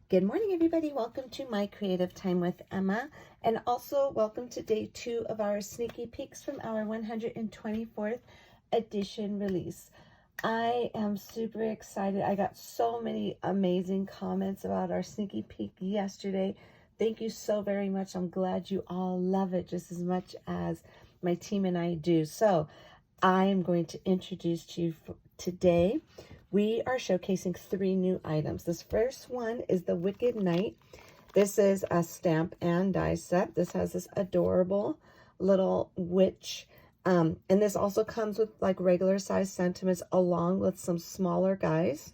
Good morning, everybody. Welcome to my creative time with Emma, and also welcome to day 2 of our sneaky peeks from our 124th edition release. I am super excited. I got so many amazing comments about our sneaky peek yesterday. Thank you so very much. I'm glad you all love it just as much as my team and I do. So I am going to introduce to you today. We are showcasing 3 new items. This first one is the Wicked Knight. This is a stamp and die set. This has this adorable little witch. And this also comes with like regular size sentiments along with some smaller guys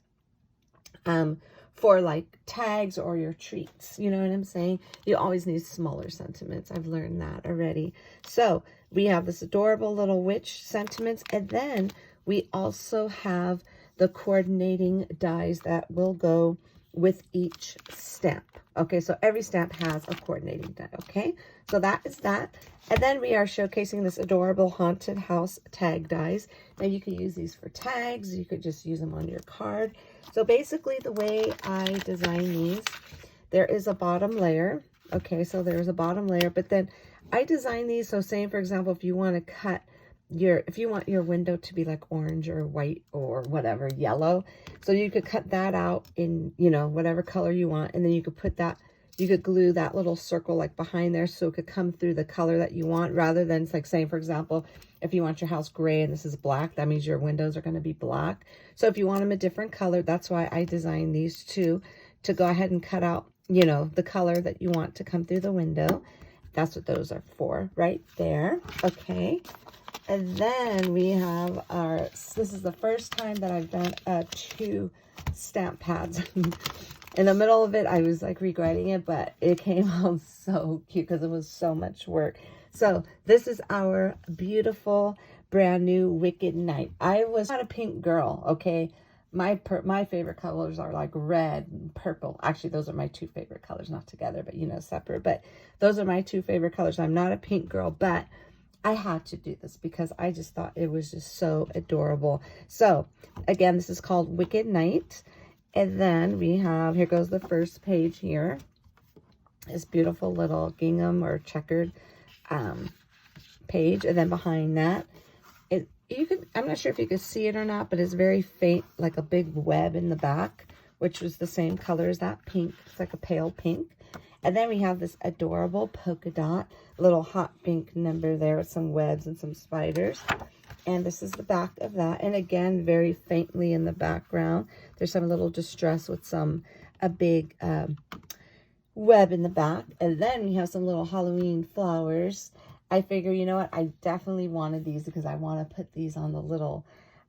for like tags or your treats. You know what I'm saying? You always need smaller sentiments. I've learned that already. So we have this adorable little witch sentiments, and then we also have the coordinating dies that will go with each stamp. Okay, so every stamp has a coordinating die. Okay, so that is that. And then we are showcasing this adorable haunted house tag dies. Now you could use these for tags. You could just use them on your card. So basically the way I design these, there is a bottom layer. Okay, so there's a bottom layer, but then I design these. So saying, for example, if you want to cut if you want your window to be like orange or white or whatever, yellow, so you could cut that out in, you know, whatever color you want, and then you could put that, you could glue that little circle like behind there so it could come through the color that you want, rather than like saying, for example, if you want your house gray and this is black, that means your windows are going to be black. So if you want them a different color, that's why I designed these two, to go ahead and cut out, you know, the color that you want to come through the window. That's what those are for right there. Okay. And then we have our, this is the first time that I've done 2 stamp pads. In the middle of it, I was like regretting it, but it came out so cute because it was so much work. So this is our beautiful brand new Wicked Knight. I was not a pink girl, okay? My favorite colors are like red and purple. Actually, those are my 2 favorite colors, not together, but you know, separate. But those are my 2 favorite colors. I'm not a pink girl, but I had to do this because I just thought it was just so adorable. So again, this is called Wicked Knight. And then we have, here goes the first page here. This beautiful little gingham or checkered page. And then behind that, I'm not sure if you could see it or not, but it's very faint, like a big web in the back, which was the same color as that pink. It's like a pale pink. And then we have this adorable polka dot, little hot pink number there with some webs and some spiders. And this is the back of that. And again, very faintly in the background, there's some little distress with a big web in the back. And then we have some little Halloween flowers. I figure, you know what, I definitely wanted these because I want to put these on the little,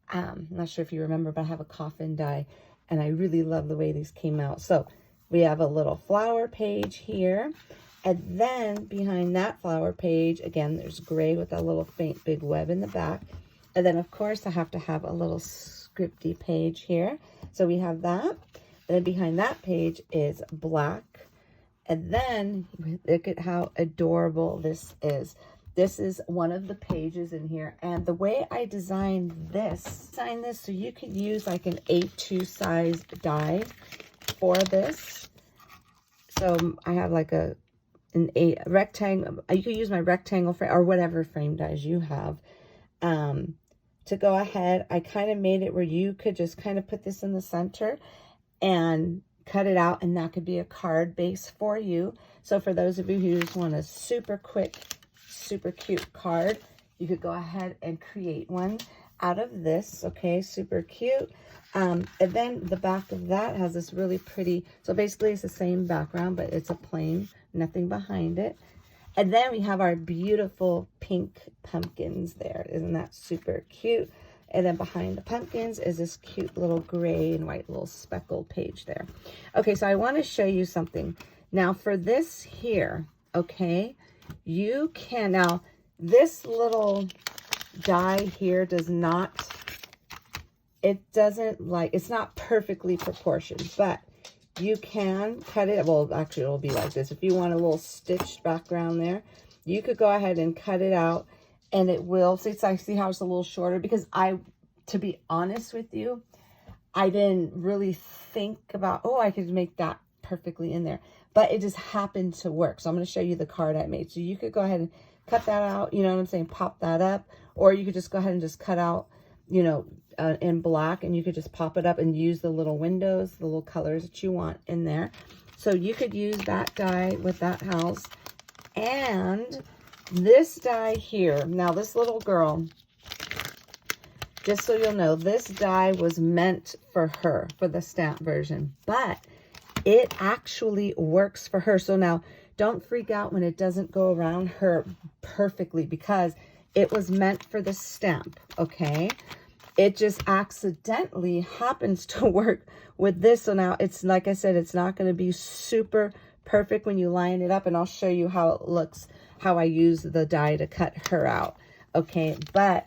I'm not sure if you remember, but I have a coffin die. And I really love the way these came out. So we have a little flower page here. And then behind that flower page, again, there's gray with a little faint big web in the back. And then, of course, I have to have a little scripty page here. So we have that. And then behind that page is black. And then look at how adorable this is. This is one of the pages in here. And the way I designed this so you could use like an A2 size die for this. So I have like a rectangle. You could use my rectangle frame or whatever frame dies you have. To go ahead, I kind of made it where you could just kind of put this in the center and cut it out, and that could be a card base for you. So for those of you who just want a super quick, super cute card, you could go ahead and create one out of this. Okay, super cute. And then the back of that has this really pretty, so basically it's the same background, but it's a plain, nothing behind it. And then we have our beautiful pink pumpkins there. Isn't that super cute? And then behind the pumpkins is this cute little gray and white little speckled page there. Okay, so I want to show you something. Now for this here, okay, you can, now this little die here does not, it's not perfectly proportioned, but you can cut it. Well, actually, it'll be like this. If you want a little stitched background there, you could go ahead and cut it out, and it will. See, I see how it's a little shorter because to be honest with you, I didn't really think about, oh, I could make that perfectly in there. But it just happened to work. So I'm going to show you the card I made. So you could go ahead and cut that out, you know what I'm saying, pop that up. Or you could just go ahead and just cut out, you know, in black, and you could just pop it up and use the little windows, the little colors that you want in there. So you could use that die with that house. And this die here, now this little girl, just so you'll know, this die was meant for her, for the stamp version, but it actually works for her. So now don't freak out when it doesn't go around her perfectly, because it was meant for the stamp, okay? It just accidentally happens to work with this. So now it's, like I said, it's not going to be super perfect when you line it up, and I'll show you how it looks, how I use the die to cut her out, okay? But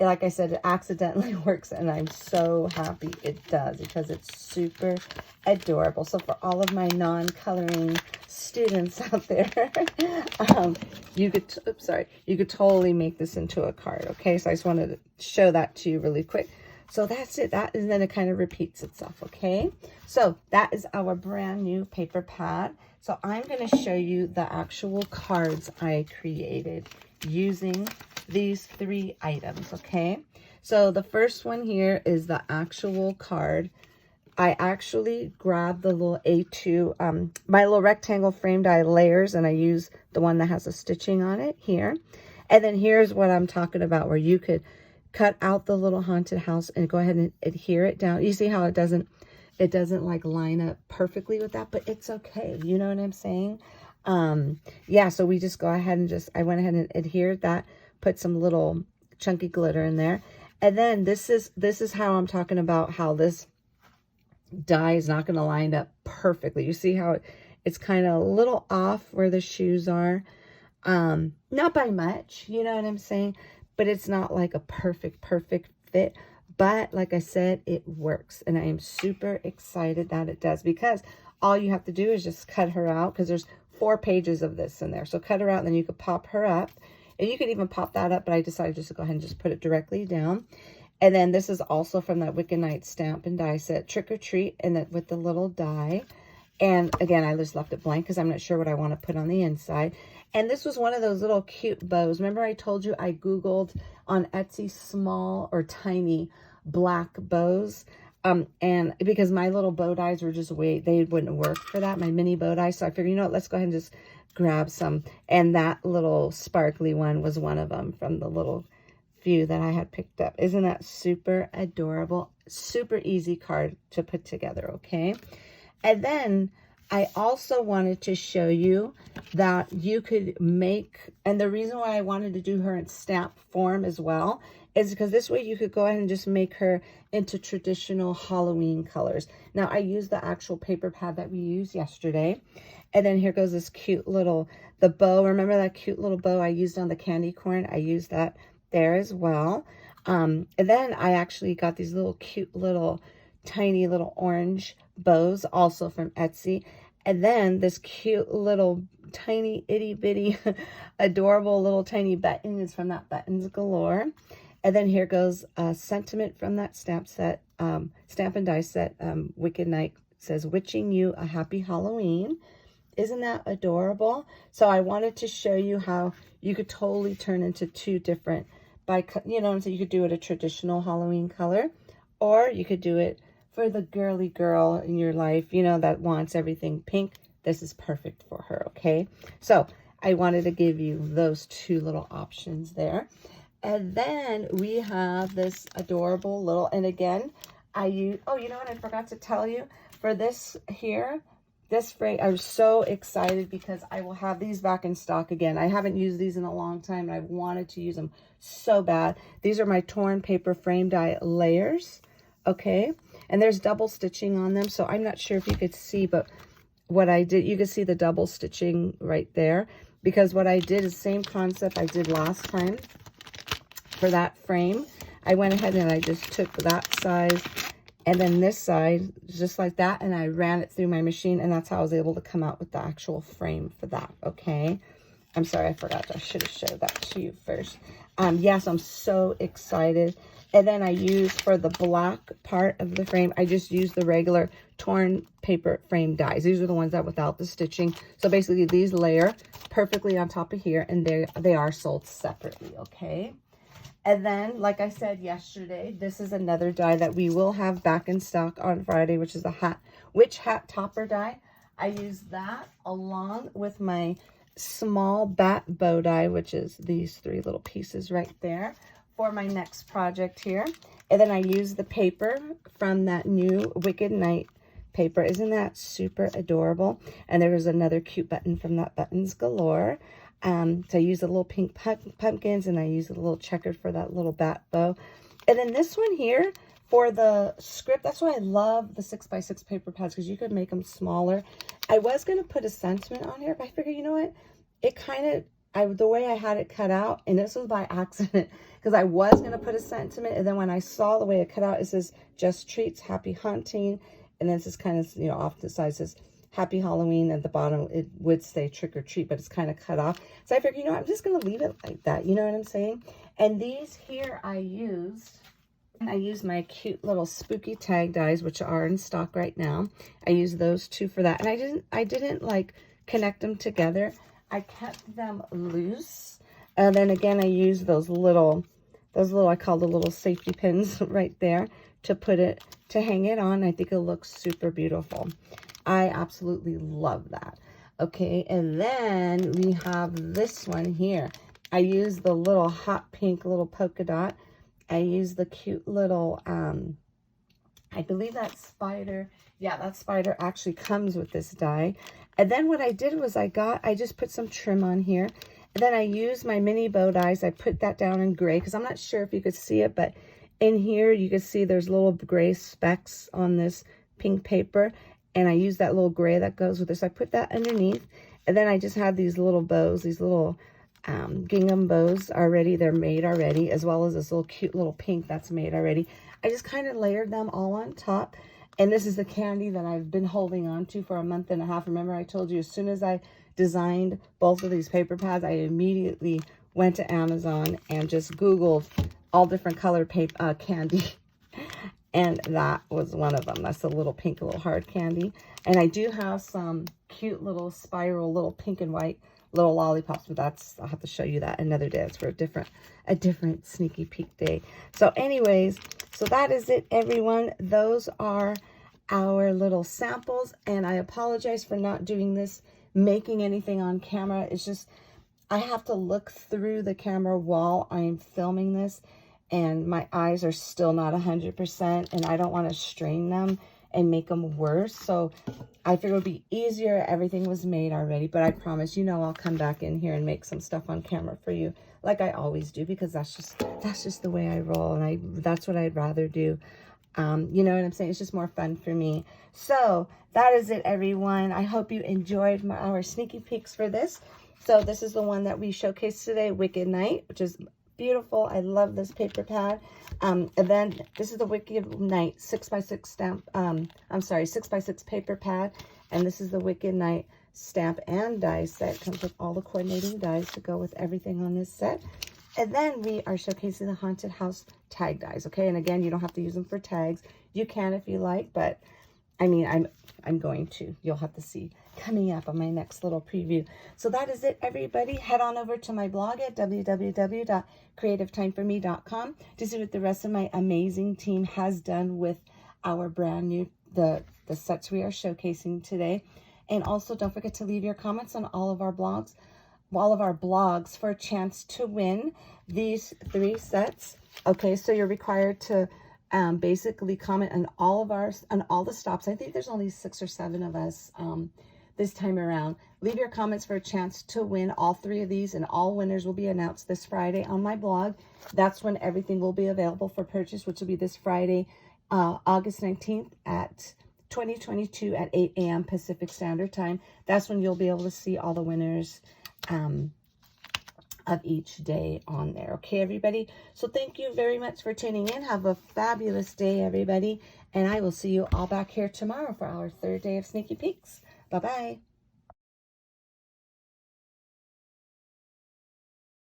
like I said, it accidentally works, and I'm so happy it does, because it's super adorable. So for all of my non-coloring students out there, you could totally make this into a card, okay? So I just wanted to show that to you really quick. So that's it. That is, then it kind of repeats itself, okay? So that is our brand new paper pad. So I'm going to show you the actual cards I created using these 3 items, okay? So the first one here is the actual card. I actually grabbed the little A2, my little rectangle frame die layers, and I use the one that has a stitching on it here. And then here's what I'm talking about, where you could cut out the little haunted house and go ahead and adhere it down. You see how it doesn't like line up perfectly with that, but it's okay. You know what I'm saying? Yeah, so we just go ahead and I went ahead and adhered that, put some little chunky glitter in there. And then this is how I'm talking about how this die is not going to line up perfectly. You see how it's kind of a little off where the shoes are. Not by much, you know what I'm saying? But it's not like a perfect fit. But like I said, it works. And I am super excited that it does, because all you have to do is just cut her out, because there's 4 pages of this in there. So cut her out, and then you could pop her up. And you could even pop that up, but I decided just to go ahead and just put it directly down. And then this is also from that Wicked Night stamp and die set, Trick or Treat, and that with the little die. And again, I just left it blank because I'm not sure what I want to put on the inside. And this was one of those little cute bows. Remember I told you I Googled on Etsy small or tiny black bows. And because my little bow dies were just they wouldn't work for that, my mini bow die. So I figured, you know what, let's go ahead and just grab some. And that little sparkly one was one of them from the little few that I had picked up. Isn't that super adorable? Super easy card to put together, okay? And then I also wanted to show you that you could make, and the reason why I wanted to do her in stamp form as well is because this way you could go ahead and just make her into traditional Halloween colors. Now I used the actual paper pad that we used yesterday. And then here goes this cute little, the bow. Remember that cute little bow I used on the candy corn? I used that there as well. And then I actually got these little cute little tiny little orange bows also from Etsy. And then this cute little tiny itty bitty adorable little tiny button is from that Buttons Galore. And then here goes a sentiment from that stamp and die set. Wicked Night says, wishing you a happy Halloween. Isn't that adorable? So I wanted to show you how you could totally turn into 2 different, you know, so you could do it a traditional Halloween color, or you could do it for the girly girl in your life, you know, that wants everything pink. This is perfect for her, okay? So I wanted to give you those 2 little options there. And then we have this adorable little, and again, I use, oh, you know what I forgot to tell you? For this here, this frame, I was so excited because I will have these back in stock again. I haven't used these in a long time, and I wanted to use them so bad. These are my torn paper frame die layers, okay? And there's double stitching on them, so I'm not sure if you could see, but what I did, you can see the double stitching right there, because what I did is the same concept I did last time for that frame. I went ahead and I just took that size and then this side just like that, and I ran it through my machine, and that's how I was able to come out with the actual frame for that, okay? I'm sorry, I forgot. I should have showed that to you first. Yes, I'm so excited. And then I use for the black part of the frame, I just use the regular torn paper frame dies. These are the ones that without the stitching. So basically these layer perfectly on top of here, and they are sold separately, okay? And then, like I said yesterday, this is another die that we will have back in stock on Friday, which is a witch hat topper die. I use that along with my small bat bow die, which is these 3 little pieces right there, for my next project here. And then I use the paper from that new Wicked Night paper. Isn't that super adorable? And there's another cute button from that Buttons Galore. So I use the little pink pumpkins, and I use a little checkered for that little bat bow. And then this one here for the script, that's why I love the 6x6 paper pads, because you could make them smaller. I was going to put a sentiment on here, but I figured, you know what? It kind of, the way I had it cut out, and this was by accident, because I was going to put a sentiment, and then when I saw the way it cut out, it says, just treats, happy hunting, and then this is kind of, you know, off the side says, happy Halloween. At the bottom, it would say trick or treat, but it's kind of cut off. So I figured, you know, I'm just going to leave it like that. You know what I'm saying? And these here I used my cute little spooky tag dies, which are in stock right now. I used those 2 for that. And I didn't like connect them together. I kept them loose. And then again, I used those little, I call the little safety pins right there to hang it on. I think it looks super beautiful. I absolutely love that. Okay, and then we have this one here. I use the little hot pink little polka dot. I use the cute little, I believe that spider. Yeah, that spider actually comes with this die. And then what I did was I just put some trim on here. And then I used my mini bow dies. I put that down in gray, because I'm not sure if you could see it, but in here you can see there's little gray specks on this pink paper. And I use that little gray that goes with this. I put that underneath. And then I just have these little bows, these little gingham bows already. They're made already, as well as this little cute little pink that's made already. I just kind of layered them all on top. And this is the candy that I've been holding on to for a month and a half. Remember, I told you as soon as I designed both of these paper pads, I immediately went to Amazon and just Googled all different color paper candy. And that was one of them. That's the little pink, little hard candy. And I do have some cute little spiral, little pink and white little lollipops, but I'll have to show you that another day. It's for a different sneaky peek day. So anyways, so that is it, everyone. Those are our little samples. And I apologize for not doing this, making anything on camera. It's just, I have to look through the camera while I'm filming this. And my eyes are still not 100%, and I don't want to strain them and make them worse. So I figured it would be easier. Everything was made already, but I promise, you know, I'll come back in here and make some stuff on camera for you, like I always do, because that's just the way I roll, and that's what I'd rather do. You know what I'm saying? It's just more fun for me. So that is it, everyone. I hope you enjoyed our sneaky peeks for this. So this is the one that we showcased today, Wicked Night, which is beautiful. I love this paper pad. And then this is the Wicked Night 6x6 stamp. 6x6 paper pad. And this is the Wicked Night stamp and die set. Comes with all the coordinating dies to go with everything on this set. And then we are showcasing the Haunted House tag dies. Okay, and again, you don't have to use them for tags. You can if you like, but I mean, I'm going to. You'll have to see coming up on my next little preview. So that is it, everybody. Head on over to my blog at www.creativetimeforme.com to see what the rest of my amazing team has done with our brand new, the sets we are showcasing today. And also don't forget to leave your comments on all of our blogs for a chance to win these 3 sets. Okay, so you're required to basically comment on all the stops. I think there's only 6 or 7 of us this time around. Leave your comments for a chance to win all 3 of these, and all winners will be announced this Friday on my blog. That's when everything will be available for purchase, which will be this Friday, August 19th at 2022 at 8 a.m. Pacific Standard Time. That's when you'll be able to see all the winners of each day on there. Okay, everybody? So thank you very much for tuning in. Have a fabulous day, everybody. And I will see you all back here tomorrow for our 3rd day of Sneaky Peeks. Bye-bye.